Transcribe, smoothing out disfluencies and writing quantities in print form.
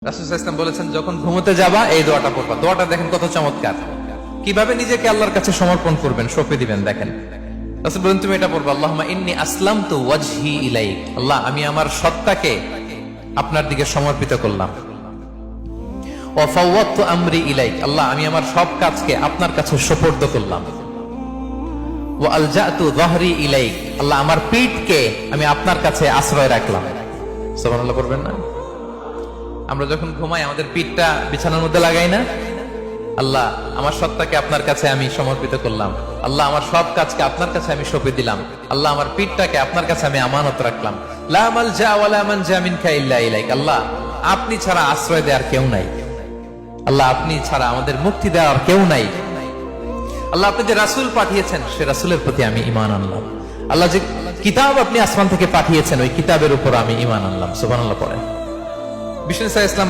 রাসূল সাল্লাল্লাহু আলাইহি ওয়াসাল্লাম বলেছেন, যখন ঘুমোতে যাবা এই দোয়াটা পড়বা। দোয়াটা দেখেন কত চমৎকার, কিভাবে নিজেকে আল্লাহর কাছে সমর্পণ করবেন, সঁপে দিবেন। দেখেন রাসূল বলেন, তুমি এটা পড়বা, আল্লাহুম্মা ইন্নী আসলামতু ওয়াজহি ইলাইক। আল্লাহ, আমি আমার সত্তাকে আপনার দিকে সমর্পিত করলাম। ওয়া ফাওয়াদতু আমরি ইলাইক। আল্লাহ, আমি আমার সব কাজকে আপনার কাছে সুপর্দ করলাম। ওয়া আলজাতু যাহরি ইলাইক। আল্লাহ, আমার পিঠকে আমি আপনার কাছে আশ্রয় রাখলাম। সুবহানাল্লাহ পড়বেন না? আমরা যখন ঘুমাই আমাদের পিঠটা বিছানার মধ্যে লাগাই না? আল্লাহ, আমার সত্তাকে আপনার কাছে আমি সমর্পিত করলাম। আল্লাহ, আমার সব কাজকে আপনার কাছে আমি সঁপে দিলাম। আল্লাহ, আমার পিঠটাকে আপনার কাছে আমি আমানত রাখলাম। লা মালজা ওয়ালা মানজা মিনকা ইল্লা ইলাইক। আল্লাহ, আপনি ছাড়া আশ্রয় দেওয়ার কেউ নাই। আল্লাহ, আপনি ছাড়া আমাদের মুক্তি দেওয়ার কেউ নাই। আল্লাহ, আপনি যে রাসূল পাঠিয়েছেন সে রাসূলের প্রতি আমি ঈমান আনলাম। আল্লাহ, যে কিতাব আপনি আসমান থেকে পাঠিয়েছেন ওই কিতাবের উপর আমি ঈমান আনলাম। সুবহানাল্লাহ পড়ে বিষ্ণু ইসা ইসলাম